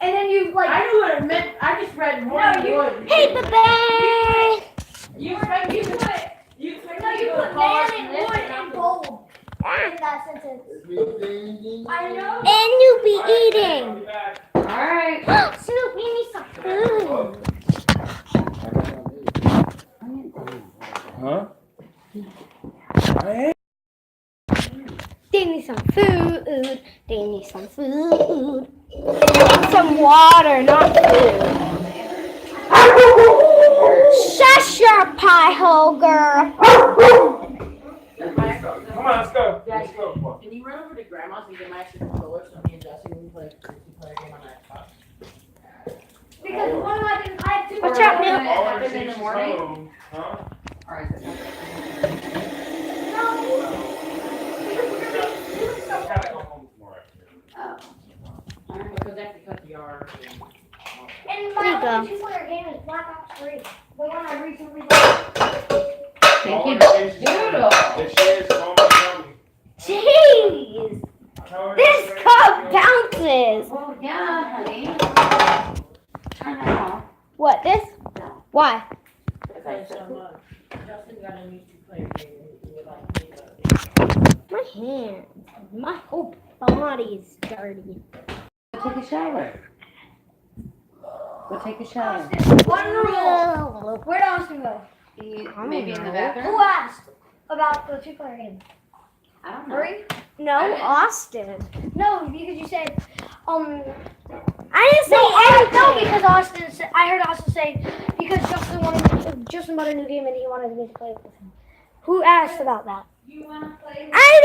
And then you like. I knew what it meant. I just read more than wood. Hey, baby! You expect me to put. You expect me to You go put pause man and and this wood and and not gold in that sentence. I know. And you be eating. Alright. Snoop, you need some food. Huh? I They need some food. They need some food. They need some water, not food. Shush your pie hole, girl. Come on, let's go. Let's go. Can you run over to grandma's and get my extra controller so me and Jesse can play a game on that? Because one of my things, I have two. What's up, Neil? Happen in the morning? Huh? Alright. Gotta go home tomorrow. Because they have to cut the yard. And There you my go. only two-player game is Black Ops 3. The one I recently bought. Thank you. Doodle. If she is, call me, tell me. Jeez. Tell her This to cup bounces. Well, yeah, honey. Turn it off. What, this? Why? Because Justin got a new two-player game. And he would like My hands. My whole body's dirty. Go take a shower. Go take a shower. One rule. Where'd Austin go? Maybe in the Who bathroom? asked about the two-player game? I don't know. Hurry? No, Austin. No, because you said, I didn't say no, anything. because Austin said, I heard Austin say, because Justin bought a new game and he wanted me to play it with him. Who asked about that? You want to play? I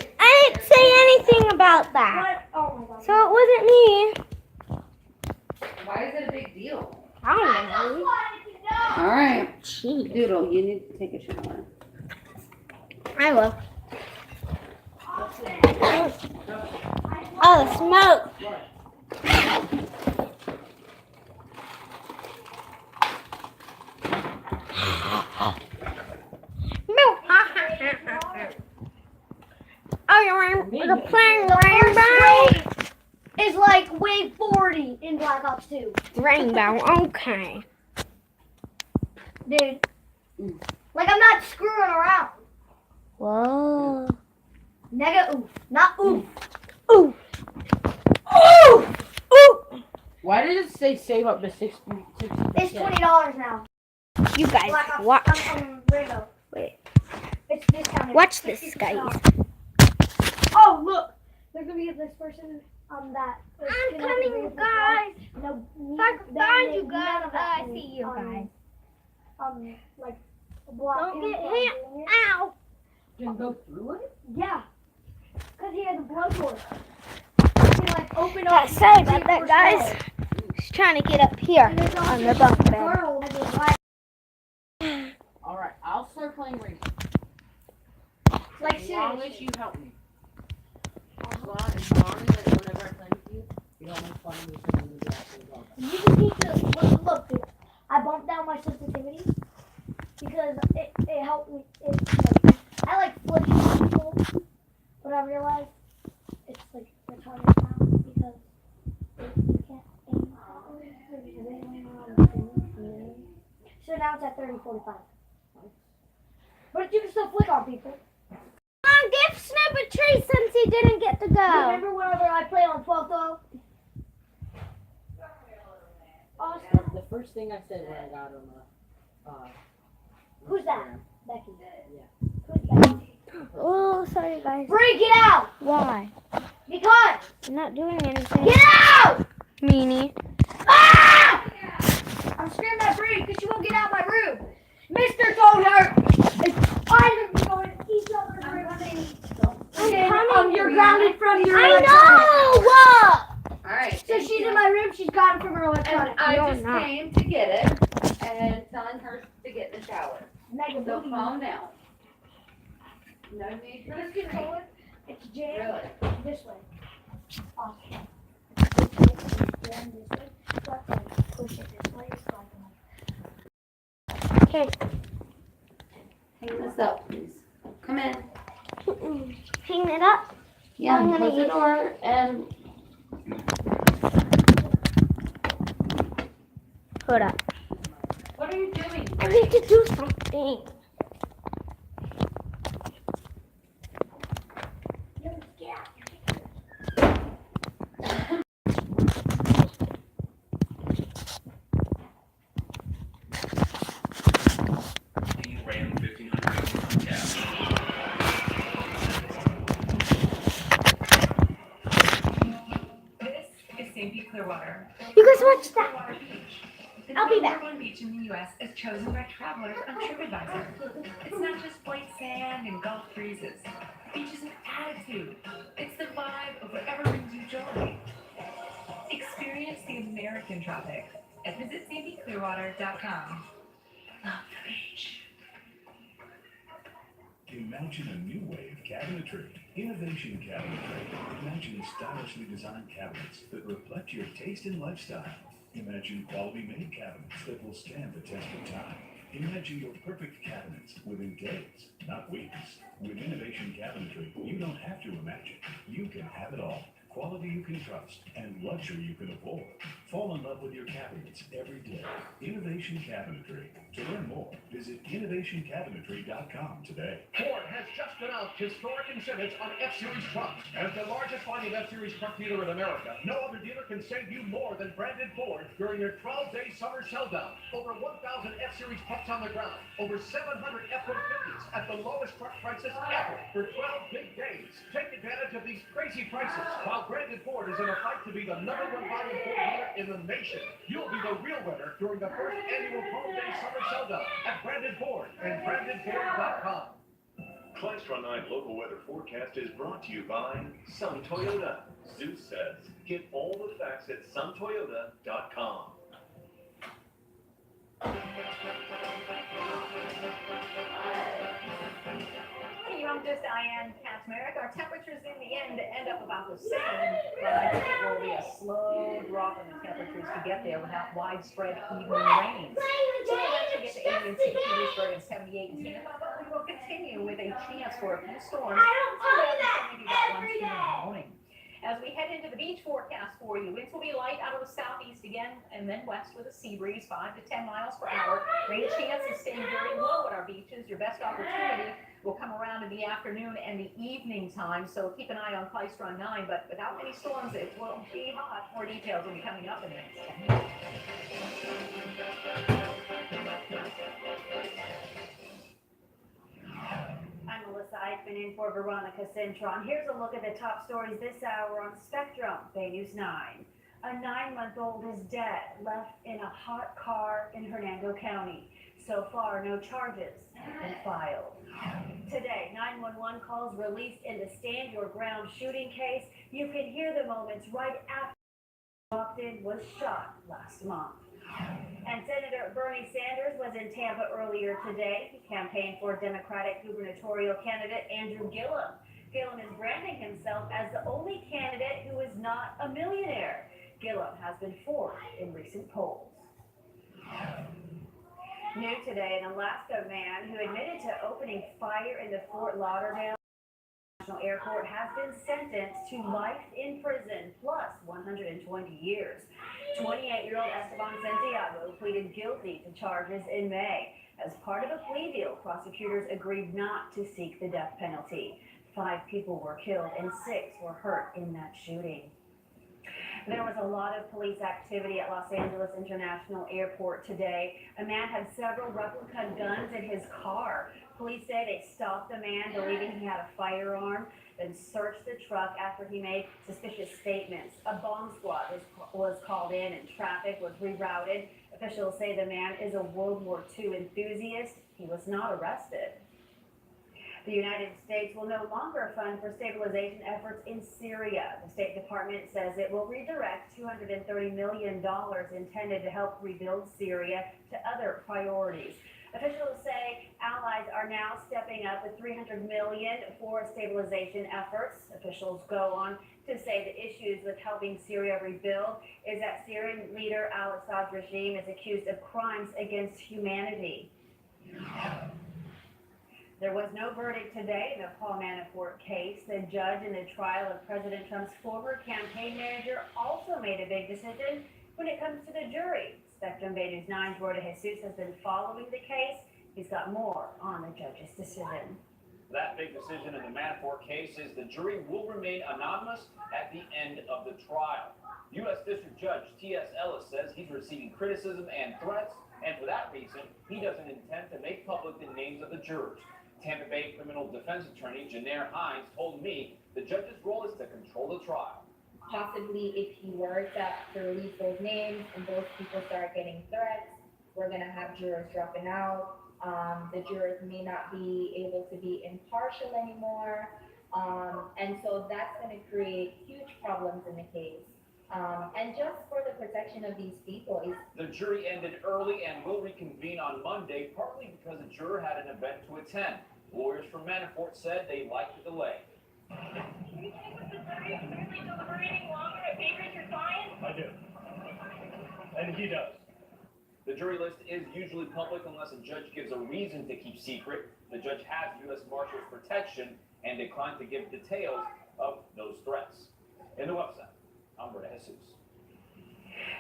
didn't say anything about that. What? Oh my god. So it wasn't me. Why is it a big deal? I don't know. All right. Jeez. Doodle, you need to take a shower. I will. Oh, the smoke. Milk. Oh, you're playing the rainbow? Is like wave 40 in Black Ops 2. Rainbow, okay. Dude. Like I'm not screwing around. Whoa. Nega oof. Not oof. Ooh. Ooh. Ooh. Why did it say save up to 60? It's $20 now. You guys, Black Ops watch. Rainbow. Wait. It's discounted. Watch this, 60%. guys. Oh, look. There's gonna be this person that. I'm coming, you guys. No, If I can find you none guys, of that I see you guys. Like, block. Don't get hit. Ow. You can go through it? Yeah. Because he has a blowtorch. He can like open up. Sorry about that, guys. He's trying to get up here on the bunk bed. Girl has a black. Alright, I'll start playing Rainbow. Like As long as seriously. you help me. As long as whenever I play with you, you don't make fun of me because you do actually well. You just need to look, dude. I bumped down my sensitivity because it helped me. I like flipping people, but I realized it's like retarded now because you can't aim. So now it's at 30-45. But you can still flick on people. Come on, give Snip a treat since he didn't get to go. Remember whenever I play on 12 though? Austin, The first thing I said when I got on the who's that? Becky. Yeah. Who's Becky? Oh, sorry, guys. Bree, get out! Why? Because! I'm not doing anything. Get out! Meanie. Ah! I'm screaming at Bree because she won't get out of my room. Mr. told her I'm going to each other's room. You're grounded from your I electronics. know! What? Alright. So she's in my room. She's gotten from her And electronics. I No, just not. came to get it and telling her to get in the shower. Mega So booty. calm down. No need for Let's this get forward. It's jammed Really? this way. Awesome. It's jammed this way. Let's like push it this way. So I can Okay. Hang this up, please. Come in. Hang it up. Yeah, I'm gonna close the use- door and put up. What are you doing? I need to do something. Ram 1500 cash. This is St. Pete Clearwater. You guys watch that. Clearwater Beach. It's I'll be the back. #1 beach in the U.S. as chosen by travelers on TripAdvisor. It's not just white sand and Gulf breezes. Beach is an attitude. It's the vibe of whatever brings you joy. Experience the American tropics at visitstpclearwater.com. Love the beach. Imagine a new way of cabinetry. Innovation Cabinetry. Imagine stylishly designed cabinets that reflect your taste and lifestyle. Imagine quality-made cabinets that will stand the test of time. Imagine your perfect cabinets within days, not weeks. With Innovation Cabinetry, you don't have to imagine. You can have it all. Quality you can trust and luxury you can afford. Fall in love with your cabinets every day. Innovation Cabinetry. To learn more, visit innovationcabinetry.com today. Ford has just announced historic incentives on F-Series trucks. As the largest line of F-Series truck dealer in America, no other dealer can save you more than branded Ford during their 12-day summer sell-down. Over 1,000 F-Series trucks on the ground. Over 700 F-150s at the lowest truck prices ever for 12 big days. Take advantage of these crazy prices while branded Ford is in a fight to be the #1 volume Ford dealer in the nation. You'll be the real winner during the first annual 12-day summer sell-down at Branded Ford and BrandedFord.com. Klystron 9 local weather forecast is brought to you by Sun Toyota. Zeus says, get all the facts at suntoyota.com. Hey, I'm just Diane Kaczmarek. Our temperatures in the end up about the same, but I think it will be a slow drop in the temperatures to get there without widespread evening rains. So we'll actually get to 80 in St. Petersburg and 78 in Tampa, but we will continue with a chance for a few storms. Maybe that one tomorrow morning. As we head into the beach forecast for you, winds will be light out of the southeast again and then west with a sea breeze 5 to 10 miles per hour. Rain chances staying very low at our beaches. Your best opportunity will come around in the afternoon and the evening time, so keep an eye on Klystron 9, but without any storms, it will be hot. More details will be coming up in the next 10 minutes. I'm Melissa Eichmann in for Veronica Cintron. Here's a look at the top stories this hour on Spectrum, Bay News 9. A 9-month-old is dead, left in a hot car in Hernando County. So far, no charges have been filed. Today, 911 calls released in the Stand Your Ground shooting case. You can hear the moments right after Stockton was shot last month. And Senator Bernie Sanders was in Tampa earlier today. He campaigned for Democratic gubernatorial candidate Andrew Gillum. Gillum is branding himself as the only candidate who is not a millionaire. Gillum has been fourth in recent polls. New today, an Alaska man who admitted to opening fire in the Fort Lauderdale International Airport has been sentenced to life in prison plus 120 years. 28-year-old Esteban Santiago pleaded guilty to charges in May. As part of a plea deal, prosecutors agreed not to seek the death penalty. 5 people were killed and 6 were hurt in that shooting. There was a lot of police activity at Los Angeles International Airport today. A man had several replica guns in his car. Police say they stopped the man believing he had a firearm, then searched the truck after he made suspicious statements. A bomb squad was called in and traffic was rerouted. Officials say the man is a World War II enthusiast. He was not arrested. The United States will no longer fund for stabilization efforts in Syria. The State Department says it will redirect $230 million intended to help rebuild Syria to other priorities. Officials say allies are now stepping up with $300 million for stabilization efforts. Officials go on to say the issues with helping Syria rebuild is that Syrian leader al-Assad's regime is accused of crimes against humanity. There was no verdict today in the Paul Manafort case. The judge in the trial of President Trump's former campaign manager also made a big decision when it comes to the jury. Spectrum Bay News 9's Rhoda Jesus has been following the case. He's got more on the judge's decision. That big decision in the Manafort case is the jury will remain anonymous at the end of the trial. U.S. District Judge T.S. Ellis says he's receiving criticism and threats, and for that reason, he doesn't intend to make public the names of the jurors. Tampa Bay criminal defense attorney Janair Hines told me the judge's role is to control the trial. Possibly, if he were to release those names and those people start getting threats, we're going to have jurors dropping out. The jurors may not be able to be impartial anymore. And so that's going to create huge problems in the case. And just for the protection of these people. The jury ended early and will reconvene on Monday, partly because a juror had an event to attend. Lawyers from Manafort said they liked the delay. I do. And he does. The jury list is usually public unless a judge gives a reason to keep secret. The judge has U.S. Marshals protection and declined to give details of those threats. In the website, I'm Rhoda Jesus.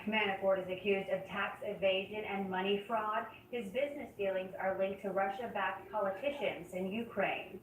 Manafort is accused of tax evasion and money fraud. His business dealings are linked to Russia-backed politicians in Ukraine.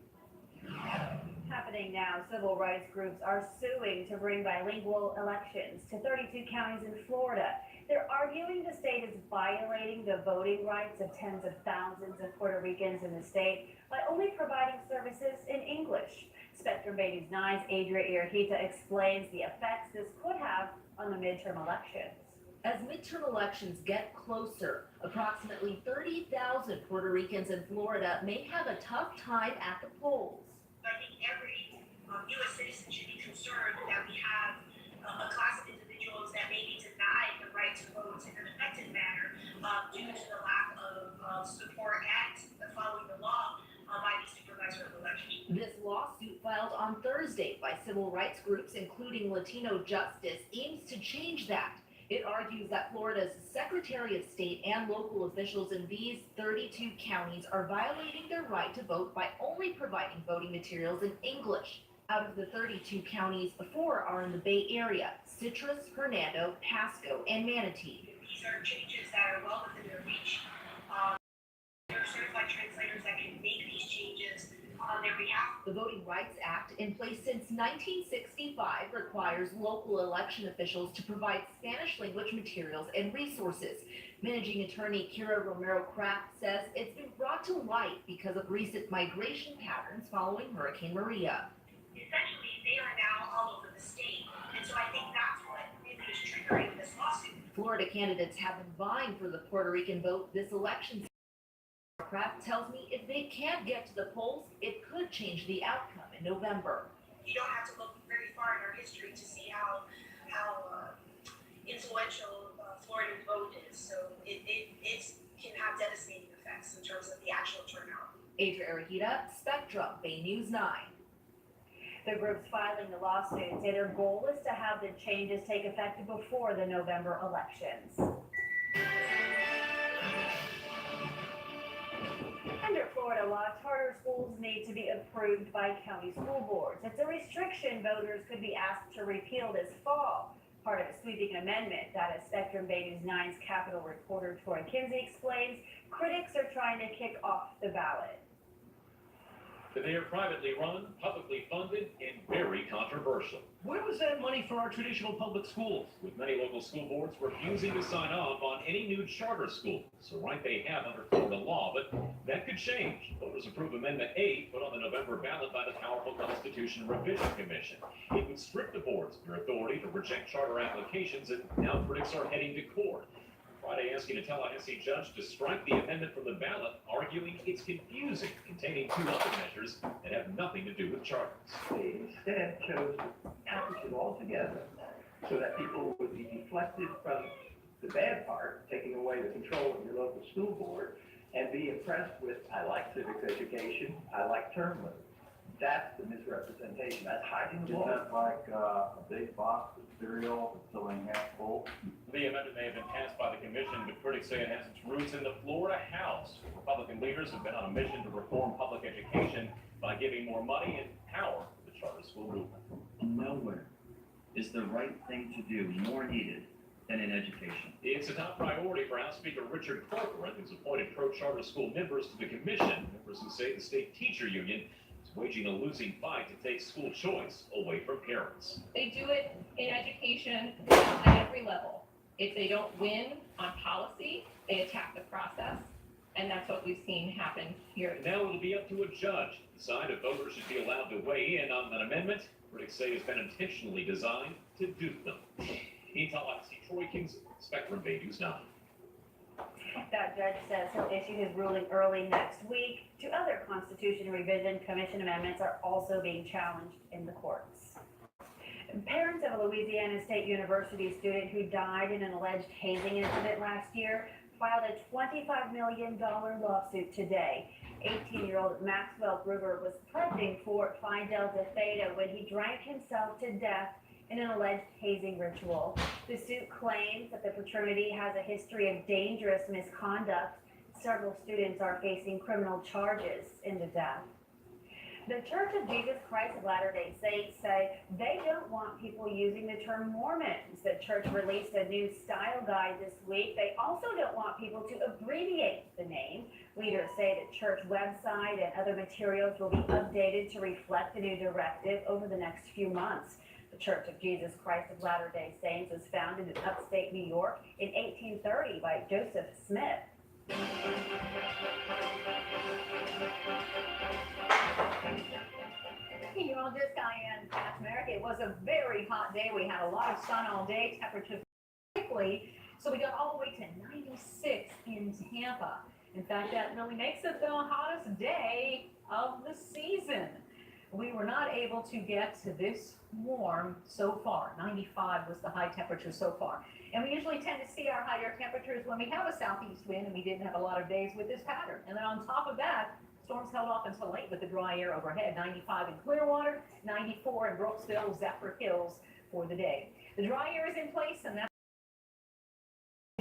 Happening now, civil rights groups are suing to bring bilingual elections to 32 counties in Florida. They're arguing the state is violating the voting rights of tens of thousands of Puerto Ricans in the state by only providing services in English. Spectrum Bay News 9's Adria Irahita explains the effects this could have on the midterm elections. As midterm elections get closer, approximately 30,000 Puerto Ricans in Florida may have a tough time at the polls. I think every U.S. citizen should be concerned that we have a class of individuals that may be denied the right to vote in an effective manner due to the lack of support and following the law by the supervisor of elections. This lawsuit filed on Thursday by civil rights groups, including Latino Justice, aims to change that. It argues that Florida's Secretary of State and local officials in these 32 counties are violating their right to vote by only providing voting materials in English. Out of the 32 counties, 4 are in the Bay Area: Citrus, Hernando, Pasco, and Manatee. These are changes that are well within their reach. There are certified translators that can make these changes on their behalf. The Voting Rights Act, in place since 1965, requires local election officials to provide Spanish language materials and resources. Managing attorney Kira Romero-Kraft says it's been brought to light because of recent migration patterns following Hurricane Maria. Essentially, they are now all over the state, and so I think that's what is triggering this lawsuit. Florida candidates have been vying for the Puerto Rican vote this election. Kraft tells me if they can't get to the polls, it could change the outcome in November. You don't have to look very far in our history to see how influential Florida's vote is. So it can have devastating effects in terms of the actual turnout. Adria Irahita, Spectrum, Bay News 9. The groups filing the lawsuit say their goal is to have the changes take effect before the November elections. Under Florida law, charter schools need to be approved by county school boards. It's a restriction voters could be asked to repeal this fall, part of a sweeping amendment that, as Spectrum Bay News 9's Capitol reporter Troy Kinsey explains, critics are trying to kick off the ballot. They are privately run, publicly funded, and very controversial. Where was that money for our traditional public schools? With many local school boards refusing to sign off on any new charter school. So right they have under Florida law, but that could change. Voters approved Amendment 8 put on the November ballot by the powerful Constitution Revision Commission. It would strip the boards of their authority to reject charter applications, and now critics are heading to court. Friday asking a Tallahassee judge to strike the amendment from the ballot, arguing it's confusing, containing 2 other measures that have nothing to do with charters. They instead chose to package it all together so that people would be deflected from the bad part, taking away the control of your local school board, and be impressed with, I like civics education, I like term limits. That's the misrepresentation. That's hiding the ball. Is that like a big box of cereal that's filling half full? The amendment may have been passed by the commission, but critics say it has its roots in the Florida House. Republican leaders have been on a mission to reform public education by giving more money and power to the charter school movement. Nowhere is the right thing to do more needed than in education. It's a top priority for House Speaker Richard Corcoran, who's appointed pro-charter school members to the commission. Members who say the state teacher union is waging a losing fight to take school choice away from parents. They do it in education at every level. If they don't win on policy, they attack the process. And that's what we've seen happen here. Now it'll be up to a judge to decide if voters should be allowed to weigh in on an amendment critics say has been intentionally designed to dupe them. Meantime, I see Troy King's Spectrum Bay News 9. That judge says he'll issue his ruling early next week. Two other Constitution Revision Commission amendments are also being challenged in the courts. Parents of a Louisiana State University student who died in an alleged hazing incident last year filed a $25 million lawsuit today. 18-year-old Maxwell Gruber was prepping for Phi Delta Theta when he drank himself to death in an alleged hazing ritual. The suit claims that the fraternity has a history of dangerous misconduct. Several students are facing criminal charges in the death. The Church of Jesus Christ of Latter-day Saints say they don't want people using the term Mormons. The church released a new style guide this week. They also don't want people to abbreviate the name. Leaders say the church website and other materials will be updated to reflect the new directive over the next few months. The Church of Jesus Christ of Latter-day Saints was founded in upstate New York in 1830 by Joseph Smith. You're on this Diane Patch America. It was a very hot day. We had a lot of sun all day. Temperatures quickly. So we got all the way to 96 in Tampa. In fact, that really makes it the hottest day of the season. We were not able to get to this warm so far. 95 was the high temperature so far. And we usually tend to see our higher temperatures when we have a southeast wind, and we didn't have a lot of days with this pattern. And then on top of that, storms held off until late with the dry air overhead. 95 in Clearwater, 94 in Brooksville, Zephyr Hills for the day. The dry air is in place, and that's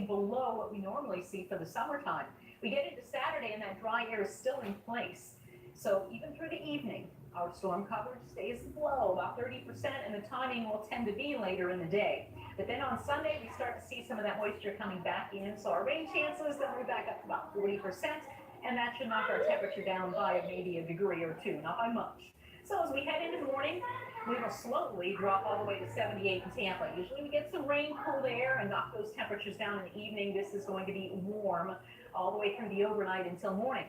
below what we normally see for the summertime. We get into Saturday, and that dry air is still in place. So even through the evening, our storm coverage stays low, about 30%, and the timing will tend to be later in the day. But then on Sunday, we start to see some of that moisture coming back in, so our rain chances then move back up to about 40%, and that should knock our temperature down by maybe a degree or two, not by much. So as we head into the morning, we will slowly drop all the way to 78 in Tampa. Usually we get some rain, cool air, and knock those temperatures down in the evening. This is going to be warm all the way through the overnight until morning.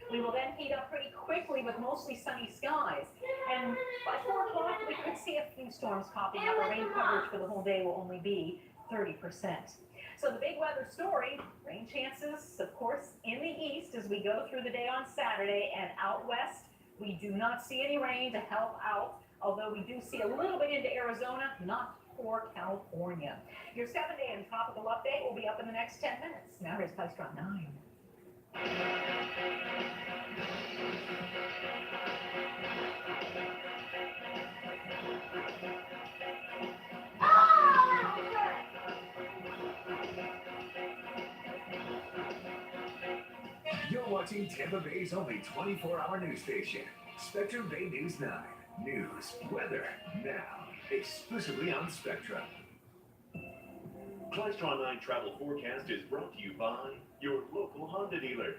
We will then heat up pretty quickly with mostly sunny skies. And by 4 o'clock, we could see a few storms popping up. Our rain coverage for the whole day will only be 30%. So the big weather story, rain chances, of course, in the east as we go through the day on Saturday, and out west, we do not see any rain to help out, although we do see a little bit into Arizona, not for California. Your 7-day and tropical update will be up in the next 10 minutes. Now here's Pystron 9. You're watching Tampa Bay's only 24-hour news station, Spectrum Bay News 9. News, weather, now, exclusively on Spectrum. Klystron 9 travel forecast is brought to you by your local Honda dealer.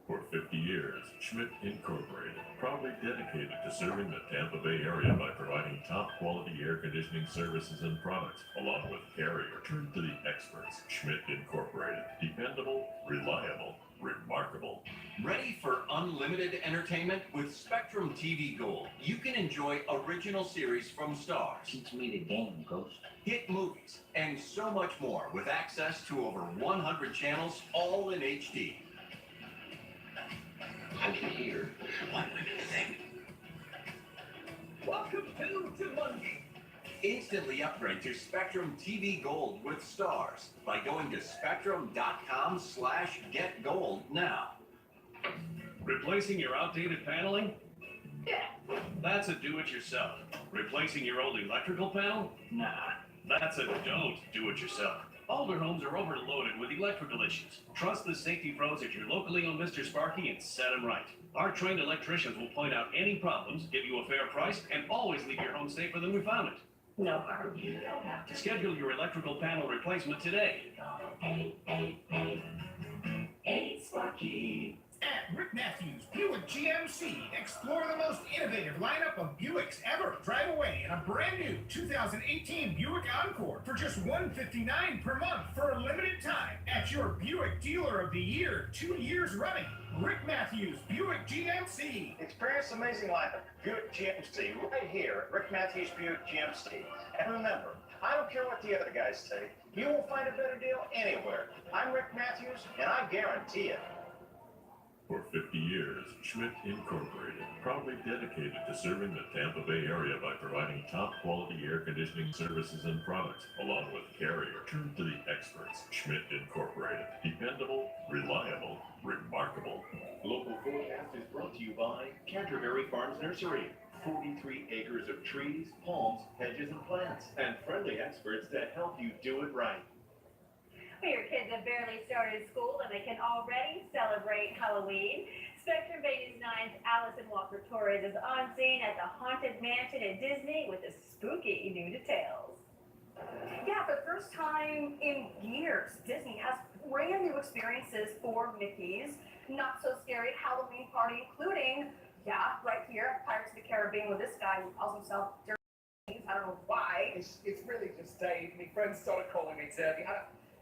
For 50 years, Schmidt Incorporated, proudly dedicated to serving the Tampa Bay area by providing top-quality air conditioning services and products, along with Carrier. Turn to the experts. Schmidt Incorporated, dependable, reliable, remarkable. Ready for unlimited entertainment? With Spectrum TV Gold, you can enjoy original series from Starz. Teach me the game, Ghost. Hit movies, and so much more with access to over 100 channels, all in HD. I can hear one women thing. Welcome to Monday. Instantly upgrade to Spectrum TV Gold with Starz by going to spectrum.com/getgold now. Replacing your outdated paneling? Yeah, that's a do-it-yourself. Replacing your old electrical panel? Nah, that's a don't do-it-yourself. Older homes are overloaded with electrical issues. Trust the safety pros at your locally owned Mr. Sparky and set them right. Our trained electricians will point out any problems, give you a fair price, and always leave your home safer than we found it. No harm. Schedule your electrical panel replacement today. Hey, Sparky. At Rick Matthews Buick GMC, explore the most innovative lineup of Buicks ever. Drive away in a brand new 2018 Buick Encore for just $159 per month for a limited time at your Buick Dealer of the Year 2 years running. Rick Matthews Buick GMC. Experience amazing lineup Buick GMC right here at Rick Matthews Buick GMC. And remember, I don't care what the other guys say, you won't find a better deal anywhere. I'm Rick Matthews, and I guarantee it. For 50 years, Schmidt Incorporated, proudly dedicated to serving the Tampa Bay area by providing top-quality air conditioning services and products, along with Carrier. Turn to the experts. Schmidt Incorporated. Dependable, reliable, remarkable. Local forecast is brought to you by Canterbury Farms Nursery. 43 acres of trees, palms, hedges, and plants, and friendly experts to help you do it right. Well, your kids have barely started school and they can already celebrate Halloween. Spectrum Bay News 9's Allison Walker Torres is on scene at the Haunted Mansion at Disney with the spooky new details. Yeah, for the first time in years, Disney has brand new experiences for Mickey's not so scary Halloween party, including, right here, Pirates of the Caribbean with this guy who calls himself Dirty. I don't know why. It's really just Dave. My friends started calling me Dirty.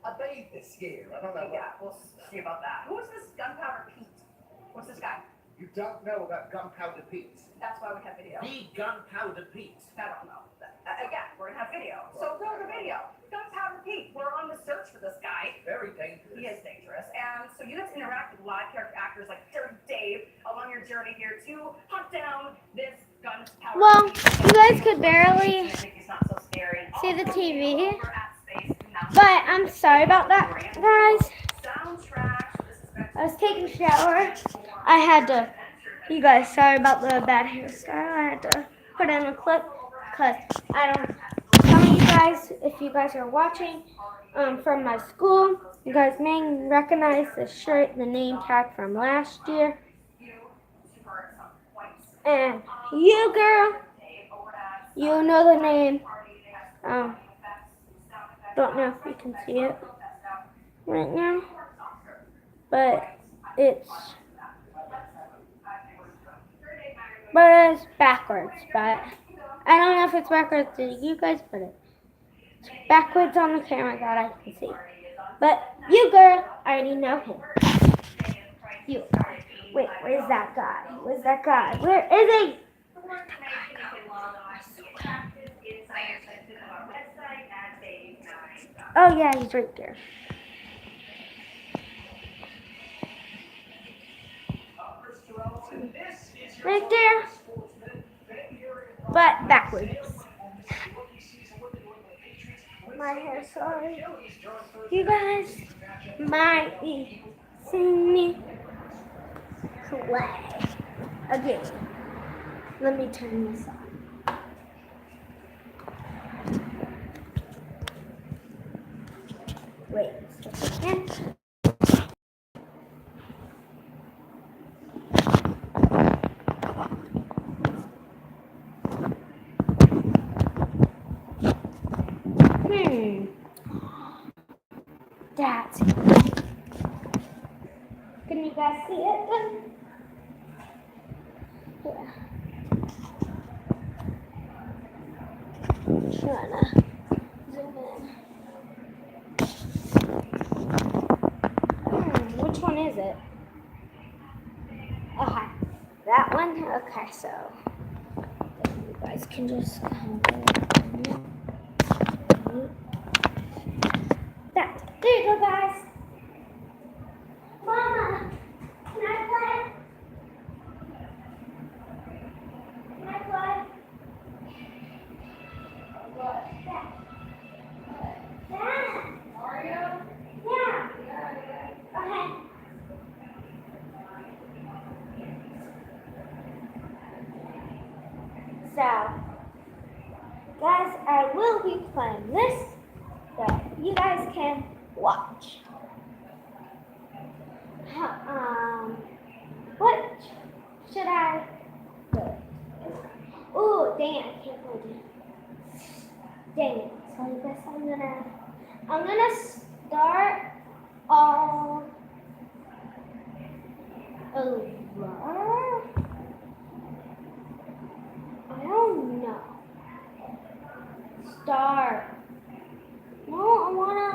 I bathed this year. I don't know. Yeah, we'll see about that. Who is this Gunpowder Pete? What's this guy? You don't know about Gunpowder Pete? That's why we have video. The Gunpowder Pete. I don't know. Again, we're gonna have video. So go to the video. Gunpowder Pete. We're on the search for this guy. Very dangerous. He is dangerous. And so you get to interact with live character actors like Dirty Dave along your journey here to hunt down this Gunpowder Well, Pete. you guys could barely It's not so scary. see the TV, Over at Space Mountain. but I'm sorry about that, guys. Soundtrack. I was taking a shower. I had to, you guys, sorry about the bad hairstyle. I had to put in a clip because I don't, some of you guys, if you guys are watching from my school, you guys may recognize the shirt, the name tag from last year. And you, girl, you know the name. Don't know if you can see it right now, but it's backwards. But I don't know if it's backwards to you guys, but it's backwards on the camera that I can see. But you, girl, I already know him. You. Wait, where's that guy? Where's that guy? Where is he? Oh yeah, he's right there. Right there. But backwards. My hair, sorry. You guys might be seeing me play again. Let me turn this on. Wait, again. That's it. Can you guys see it then? Yeah. Trying to zoom in. Which one is it? Okay, that one? Okay, so you guys can just come there. There you go, guys. Mama, can I play? Can I play? What's that? That? Mario? Yeah. Okay. So, guys, I will be playing this, so you guys can watch. Should I? Ooh, dang it, I can't find it. Dang it. So I guess I'm gonna start all over. I don't know. Start. No, I wanna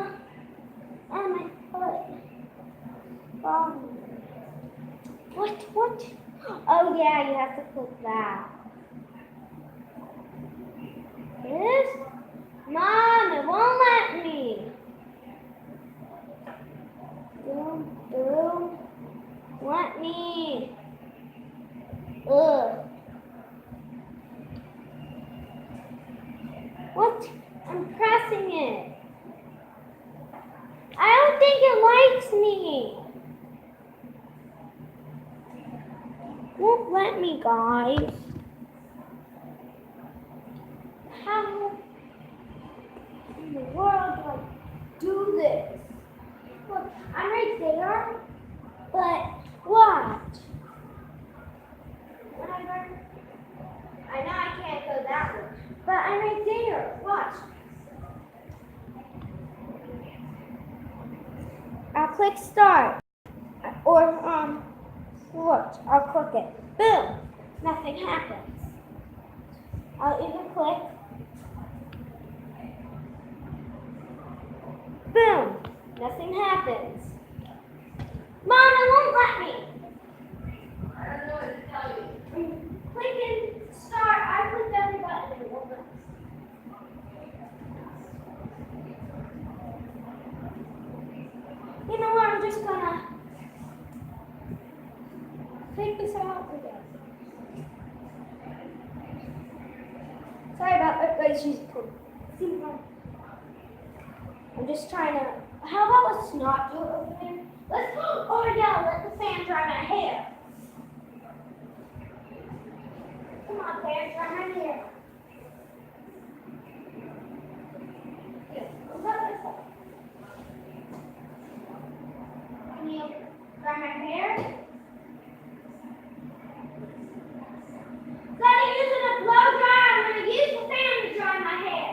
on my foot. What? Oh yeah, you have to click that. This? Mom, it won't let me. Boom. Let me. Ugh. What? I'm pressing it. I don't think it likes me. Won't let me, guys. How in the world do I do this? Look, I'm right there, but watch. Whatever. I know I can't go that way, but I'm right there. Watch. I'll click start, or watch. I'll click it. Boom. Nothing happens. I'll even click. Boom. Nothing happens. Mom, it won't let me. I don't know what to tell you. Clicking start. I clicked every button and it won't let me. You know what? I'm just gonna take this out again. Sorry about that, guys. I'm just trying to. How about let's not do it over there? Let's. Oh yeah, let the fan dry my hair. Come on, fan, dry my hair. Here, what about this one? Can you dry my hair? Instead of using a blow dryer, I'm going to use the fan to dry my hair.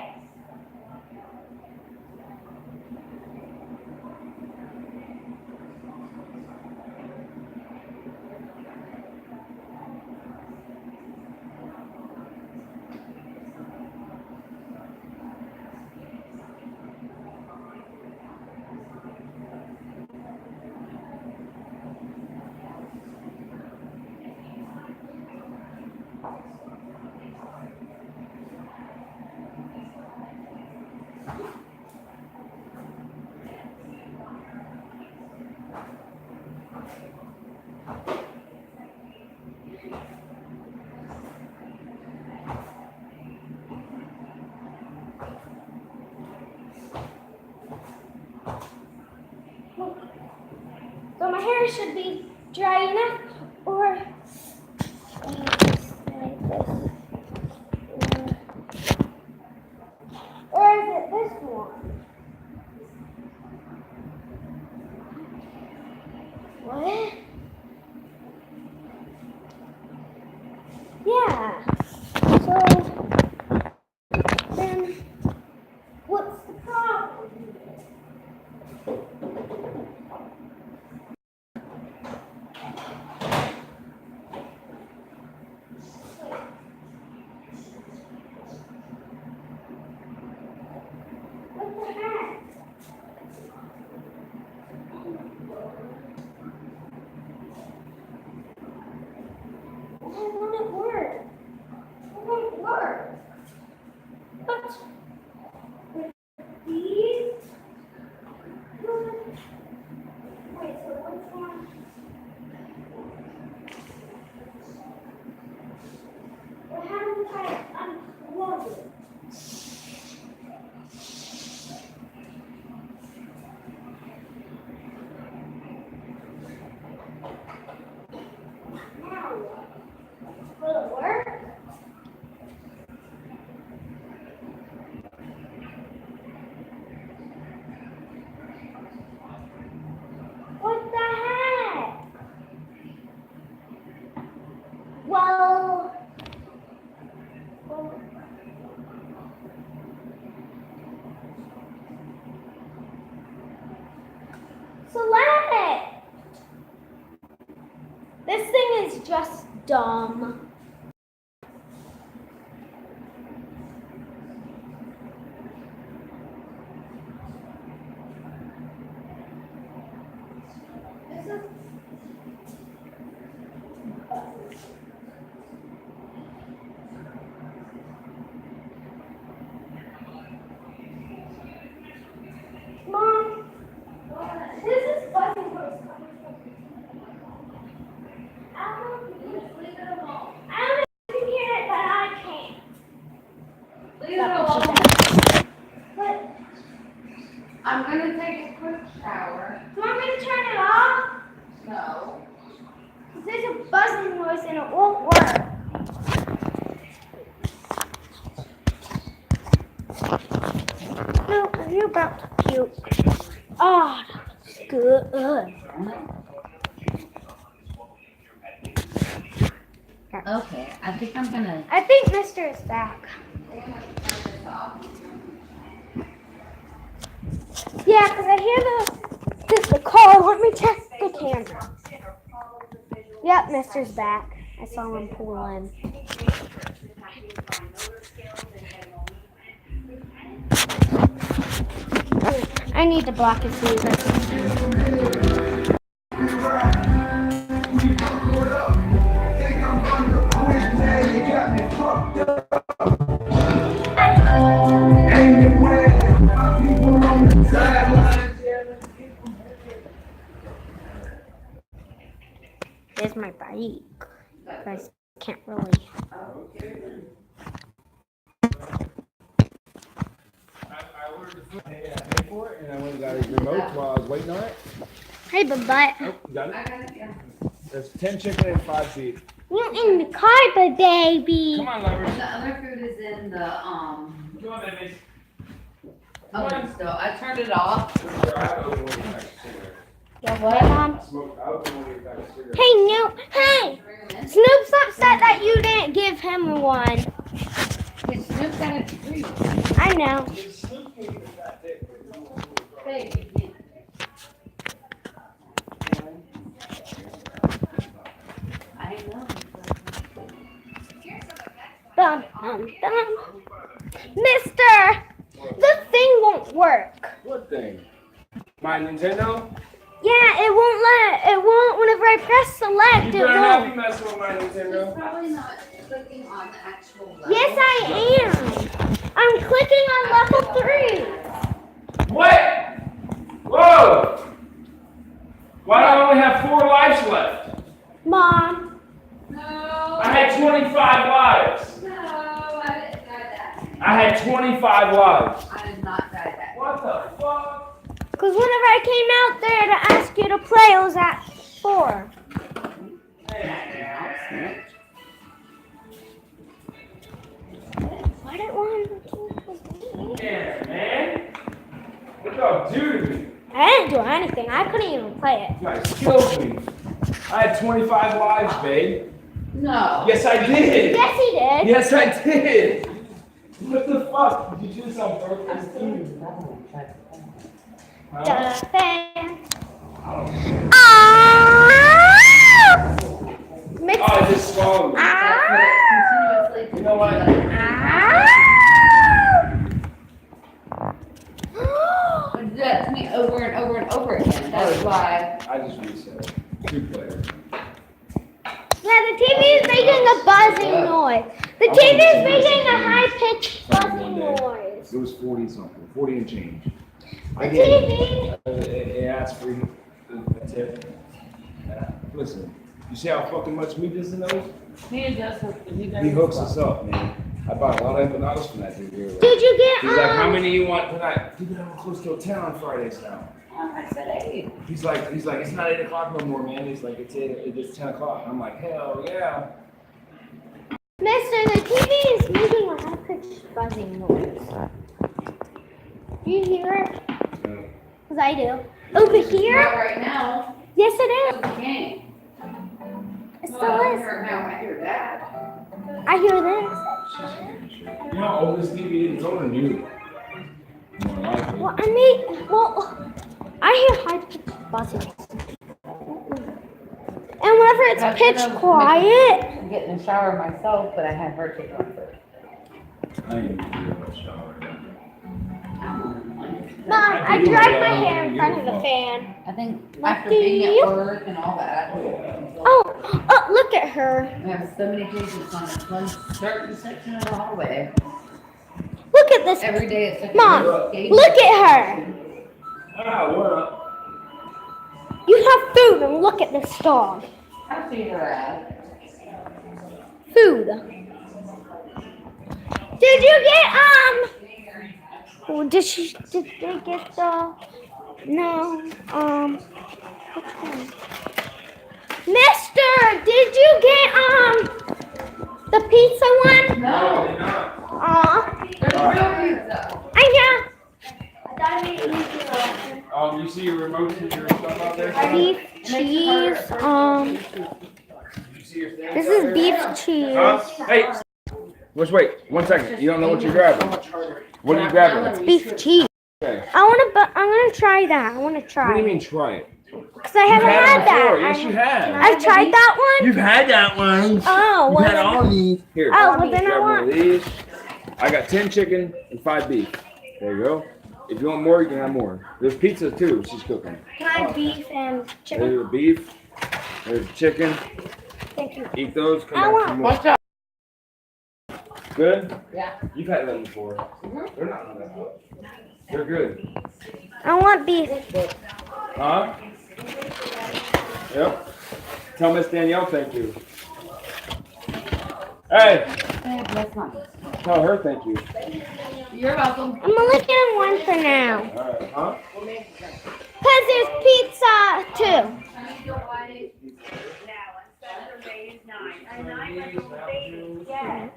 So my hair should be dry enough, or is it this one? What? Yeah. So then, what's the problem here? just dumb. Mom, this is buzzing voice. I don't know if you can hear it, but I can't. Leave it alone. But I'm gonna take a quick shower. do you want me to turn it off? No. There's a buzzing noise and it won't work. No, you're about to puke. Oh, that's good. Okay, I think I'm gonna. I think Mr. is back. Yeah, because I hear the call. Let me check the camera. Yep, Mr.'s back. I saw him pull in. I need to block his music. There's my bike. You guys can't really. I ordered the food. I paid for it, and I went and got a remote while I was waiting on it. Hey, but Oh, you got it? There's 10 chicken and 5 beef. you're in the car, baby. Come on, lovers. The other food is in the Come on, babies. oven still. I turned it off. What, Mom? Hey, Hey, no. Hey! Snoop's upset that you didn't give him one. Hey, Snoop got a treat. I know. Baby. I know. Dum, dum, dum. Mister, the thing won't work. What thing? My Nintendo? Yeah, it won't, whenever I press select, You it better not be won't. messing with my Nintendo. Probably not clicking on the actual level. Yes, I am. I'm clicking on level 3. What? Whoa! Why do I only have 4 lives left? Mom. No. I had 25 lives. No, I didn't die that. I had 25 lives. I did not die that. What the fuck? Because whenever I came out there to ask you to play, I was at 4. Why didn't one? Yeah, man. What y'all do to me? I didn't do anything. I couldn't even play it. You guys killed me. I had 25 lives, babe. No. Yes, I did. Yes, he did. Yes, I did. What the fuck? Did you do this on purpose? The fan. Mix. Oh, I just swallowed it. You know what? But that to me over and over and over again. That's why. I just reset. 2 players. Yeah, the TV is making a buzzing noise. The TV is making a high-pitched buzzing noise. It was 40 something, 40 and change. The TV. It asked for a tip. Listen, you see how fucking much meat this in those? He hooks us up, man. I bought a lot of empanadas from that dude here. Did you get He's like, how many you want tonight? Dude, I'm close to a 10 on Fridays now. I said 8. He's like, it's not 8 o'clock no more, man. He's like, it's 10 o'clock. I'm like, hell yeah. Mister, the TV is making a high-pitched buzzing noise. Do you hear it? Because I do. Over here? Not right now. Yes, it is. Okay. It still Well, I is. hear it now. I hear that. I hear this. You know how old this TV is? It's older than you. More likely. Well, I hear high-pitched buzzing. And And whenever it's pitch quiet. I'm getting in the shower myself, but I had her take one first. I ain't doing a shower. Mom, I dried my hair in front of the fan. I think Lucky after being you. at work and all that. Oh, look at her. We have so many patients on this one certain section of the hallway. Look at this. Every day it's such Mom, a escape. look at her. Ah, what up? You have food and look at this dog. I see her at. Food. Did you get did they get the no which one? Mister, did you get the pizza one? No. There's real pizza. I know. You see your remote and your stuff out there? Beef cheese. This is beef cheese. Hey, let's wait 1 second. You don't know what you're grabbing. What are you grabbing? It's beef cheese. Okay. I'm gonna try that. I wanna try. What do you mean try it? Because I haven't You've had it that. before. Yes, you have. I've tried that one. You've had that one. Oh, You've well had then- all these. Here. Oh, well then I grab one want. of these. I got 10 chicken and 5 beef. There you go. If you want more, you can have more. There's pizza too. She's cooking. Can I have beef and chicken? There's the beef. There's the chicken. Thank you. Eat those. Come I back want- for more. Good? Yeah. You've had them before. They're not that good. They're good. I want beef. Huh? Yep. Tell Miss Danielle thank you. Hey! Tell her thank you. You're welcome. I'm only getting one for now. Alright, huh? Because there's pizza too. Saturday is 9. A 9-month-old baby. Yes.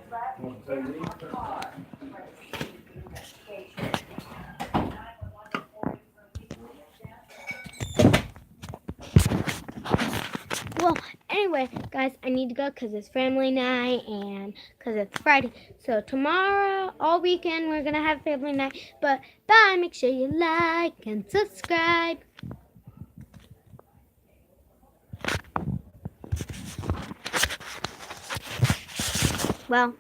Well, anyway, guys, I need to go because it's family night and because it's Friday. So tomorrow, all weekend, we're going to have family night. But bye. Make sure you like and subscribe. Well,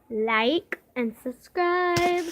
like and subscribe.